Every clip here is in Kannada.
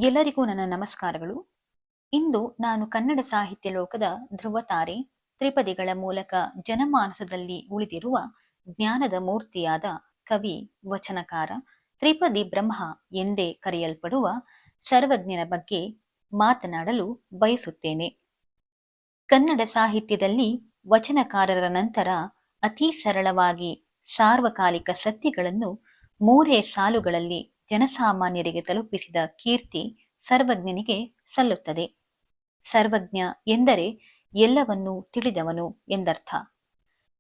ಎಲ್ಲರಿಗೂ ನನ್ನ ನಮಸ್ಕಾರಗಳು. ಇಂದು ನಾನು ಕನ್ನಡ ಸಾಹಿತ್ಯ ಲೋಕದ ಧ್ರುವತಾರೆ, ತ್ರಿಪದಿಗಳ ಮೂಲಕ ಜನಮಾನಸದಲ್ಲಿ ಉಳಿದಿರುವ ಜ್ಞಾನದ ಮೂರ್ತಿಯಾದ ಕವಿ, ವಚನಕಾರ, ತ್ರಿಪದಿ ಬ್ರಹ್ಮ ಎಂದೇ ಕರೆಯಲ್ಪಡುವ ಸರ್ವಜ್ಞನ ಬಗ್ಗೆ ಮಾತನಾಡಲು ಬಯಸುತ್ತೇನೆ. ಕನ್ನಡ ಸಾಹಿತ್ಯದಲ್ಲಿ ವಚನಕಾರರ ನಂತರ ಅತಿ ಸರಳವಾಗಿ ಸಾರ್ವಕಾಲಿಕ ಸತ್ಯಗಳನ್ನು ಮೂರೇ ಸಾಲುಗಳಲ್ಲಿ ಜನಸಾಮಾನ್ಯರಿಗೆ ತಲುಪಿಸಿದ ಕೀರ್ತಿ ಸರ್ವಜ್ಞನಿಗೆ ಸಲ್ಲುತ್ತದೆ. ಸರ್ವಜ್ಞ ಎಂದರೆ ಎಲ್ಲವನ್ನೂ ತಿಳಿದವನು ಎಂದರ್ಥ.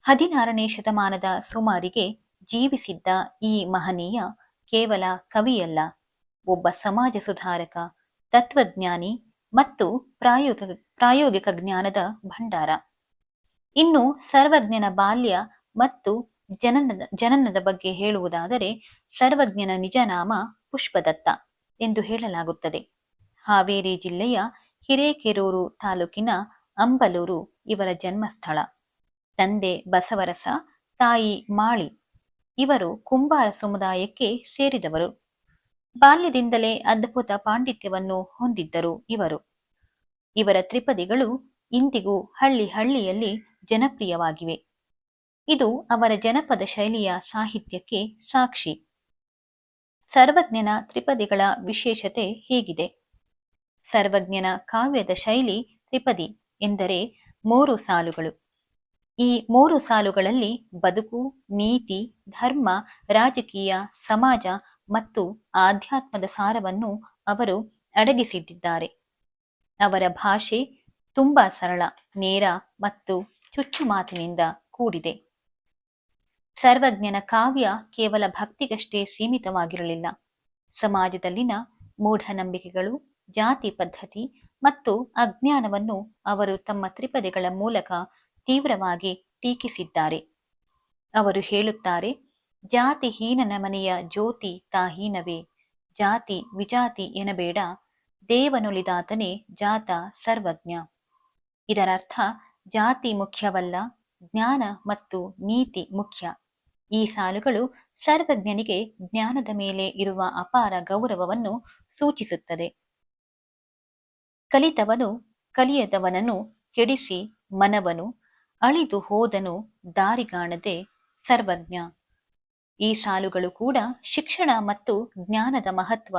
16ನೇ ಶತಮಾನದ ಸುಮಾರಿಗೆ ಜೀವಿಸಿದ್ದ ಈ ಮಹನೀಯ ಕೇವಲ ಕವಿಯಲ್ಲ, ಒಬ್ಬ ಸಮಾಜ ಸುಧಾರಕ, ತತ್ವಜ್ಞಾನಿ ಮತ್ತು ಪ್ರಾಯೋಗಿಕ ಜ್ಞಾನದ ಭಂಡಾರ. ಇನ್ನು ಸರ್ವಜ್ಞನ ಬಾಲ್ಯ ಮತ್ತು ಜನನದ ಬಗ್ಗೆ ಹೇಳುವುದಾದರೆ, ಸರ್ವಜ್ಞನ ನಿಜನಾಮ ಪುಷ್ಪದತ್ತ ಎಂದು ಹೇಳಲಾಗುತ್ತದೆ. ಹಾವೇರಿ ಜಿಲ್ಲೆಯ ಹಿರೇಕೆರೂರು ತಾಲೂಕಿನ ಅಂಬಲೂರು ಇವರ ಜನ್ಮಸ್ಥಳ. ತಂದೆ ಬಸವರಸ, ತಾಯಿ ಮಾಳಿ. ಇವರು ಕುಂಬಾರ ಸಮುದಾಯಕ್ಕೆ ಸೇರಿದವರು. ಬಾಲ್ಯದಿಂದಲೇ ಅದ್ಭುತ ಪಾಂಡಿತ್ಯವನ್ನು ಹೊಂದಿದ್ದರು ಇವರು. ಇವರ ತ್ರಿಪದಿಗಳು ಇಂದಿಗೂ ಹಳ್ಳಿಯಲ್ಲಿ ಜನಪ್ರಿಯವಾಗಿವೆ. ಇದು ಅವರ ಜನಪದ ಶೈಲಿಯ ಸಾಹಿತ್ಯಕ್ಕೆ ಸಾಕ್ಷಿ. ಸರ್ವಜ್ಞನ ತ್ರಿಪದಿಗಳ ವಿಶೇಷತೆ ಹೀಗಿದೆ. ಸರ್ವಜ್ಞನ ಕಾವ್ಯದ ಶೈಲಿ ತ್ರಿಪದಿ ಎಂದರೆ 3 ಸಾಲುಗಳು. ಈ 3 ಸಾಲುಗಳಲ್ಲಿ ಬದುಕು, ನೀತಿ, ಧರ್ಮ, ರಾಜಕೀಯ, ಸಮಾಜ ಮತ್ತು ಆಧ್ಯಾತ್ಮದ ಸಾರವನ್ನು ಅವರು ಅಡಗಿಸಿಟ್ಟಿದ್ದಾರೆ. ಅವರ ಭಾಷೆ ತುಂಬಾ ಸರಳ, ನೇರ ಮತ್ತು ಚುಚ್ಚು ಮಾತಿನಿಂದ ಕೂಡಿದೆ. ಸರ್ವಜ್ಞನ ಕಾವ್ಯ ಕೇವಲ ಭಕ್ತಿಗಷ್ಟೇ ಸೀಮಿತವಾಗಿರಲಿಲ್ಲ. ಸಮಾಜದಲ್ಲಿನ ಮೂಢನಂಬಿಕೆಗಳು, ಜಾತಿ ಪದ್ಧತಿ ಮತ್ತು ಅಜ್ಞಾನವನ್ನು ಅವರು ತಮ್ಮ ತ್ರಿಪದಿಗಳ ಮೂಲಕ ತೀವ್ರವಾಗಿ ಟೀಕಿಸಿದ್ದಾರೆ. ಅವರು ಹೇಳುತ್ತಾರೆ, ಜಾತಿಹೀನನ ಮನೆಯ ಜ್ಯೋತಿ ತಾಹೀನವೇ, ಜಾತಿ ವಿಜಾತಿ ಎನಬೇಡ, ದೇವನೊಲಿದಾತನೇ ಜಾತ ಸರ್ವಜ್ಞ. ಇದರರ್ಥ ಜಾತಿ ಮುಖ್ಯವಲ್ಲ, ಜ್ಞಾನ ಮತ್ತು ನೀತಿ ಮುಖ್ಯ. ಈ ಸಾಲುಗಳು ಸರ್ವಜ್ಞನಿಗೆ ಜ್ಞಾನದ ಮೇಲೆ ಇರುವ ಅಪಾರ ಗೌರವವನ್ನು ಸೂಚಿಸುತ್ತದೆ. ಕಲಿತವನು ಕಲಿಯದವನನ್ನು ಕೆಡಿಸಿ ಮನವನು ಅಳಿದು ಹೋದನು ದಾರಿಗಾಣದೆ ಸರ್ವಜ್ಞ. ಈ ಸಾಲುಗಳು ಕೂಡ ಶಿಕ್ಷಣ ಮತ್ತು ಜ್ಞಾನದ ಮಹತ್ವ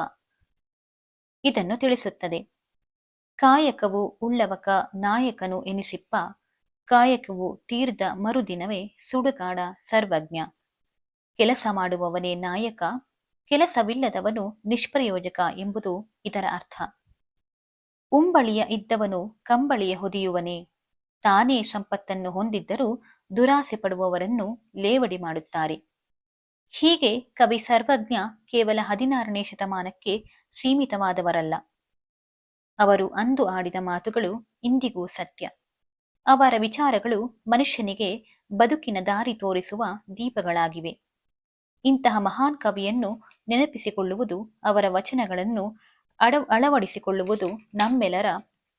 ಇದನ್ನು ತಿಳಿಸುತ್ತದೆ. ಕಾಯಕವು ಉಳ್ಳವಕ ನಾಯಕನು ಎನಿಸಿಪ್ಪ, ಕಾಯಕವು ತೀರ್ದ ಮರುದಿನವೇ ಸುಡುಗಾಡ ಸರ್ವಜ್ಞ. ಕೆಲಸ ಮಾಡುವವನೇ ನಾಯಕ, ಕೆಲಸವಿಲ್ಲದವನು ನಿಷ್ಪ್ರಯೋಜಕ ಎಂಬುದು ಇದರ ಅರ್ಥ. ಉಂಬಳಿಯ ಇದ್ದವನು ಕಂಬಳಿಯ ಹೊದಿಯುವನೇ, ತಾನೇ ಸಂಪತ್ತನ್ನು ಹೊಂದಿದ್ದರೂ ದುರಾಸೆ ಪಡುವವರನ್ನು ಲೇವಡಿ ಮಾಡುತ್ತಾರೆ. ಹೀಗೆ ಕವಿ ಸರ್ವಜ್ಞ ಕೇವಲ 16ನೇ ಶತಮಾನಕ್ಕೆ ಸೀಮಿತವಾದವರಲ್ಲ. ಅವರು ಅಂದು ಆಡಿದ ಮಾತುಗಳು ಇಂದಿಗೂ ಸತ್ಯ. ಅವರ ವಿಚಾರಗಳು ಮನುಷ್ಯನಿಗೆ ಬದುಕಿನ ದಾರಿ ತೋರಿಸುವ ದೀಪಗಳಾಗಿವೆ. ಇಂತಹ ಮಹಾನ್ ಕವಿಯನ್ನು ನೆನಪಿಸಿಕೊಳ್ಳುವುದು, ಅವರ ವಚನಗಳನ್ನು ಅಳವಡಿಸಿಕೊಳ್ಳುವುದು ನಮ್ಮೆಲ್ಲರ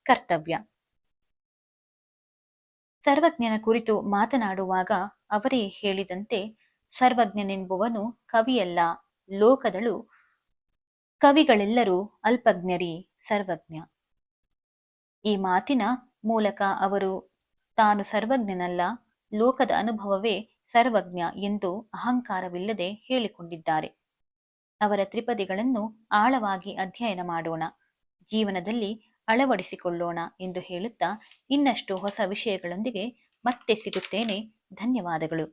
ಕರ್ತವ್ಯ. ಸರ್ವಜ್ಞನ ಕುರಿತು ಮಾತನಾಡುವಾಗ ಅವರೇ ಹೇಳಿದಂತೆ, ಸರ್ವಜ್ಞನೆಂಬುವನು ಕವಿಯಲ್ಲ, ಲೋಕದಳು ಕವಿಗಳೆಲ್ಲರೂ ಅಲ್ಪಜ್ಞರಿ ಸರ್ವಜ್ಞ. ಈ ಮಾತಿನ ಮೂಲಕ ಅವರು ತಾನು ಸರ್ವಜ್ಞನಲ್ಲ, ಲೋಕದ ಅನುಭವವೇ ಸರ್ವಜ್ಞ ಎಂದು ಅಹಂಕಾರವಿಲ್ಲದೆ ಹೇಳಿಕೊಂಡಿದ್ದಾರೆ. ಅವರ ತ್ರಿಪದಿಗಳನ್ನು ಆಳವಾಗಿ ಅಧ್ಯಯನ ಮಾಡೋಣ, ಜೀವನದಲ್ಲಿ ಅಳವಡಿಸಿಕೊಳ್ಳೋಣ ಎಂದು ಹೇಳುತ್ತಾ ಇನ್ನಷ್ಟು ಹೊಸ ವಿಷಯಗಳೊಂದಿಗೆ ಮತ್ತೆ ಸಿಗುತ್ತೇನೆ. ಧನ್ಯವಾದಗಳು.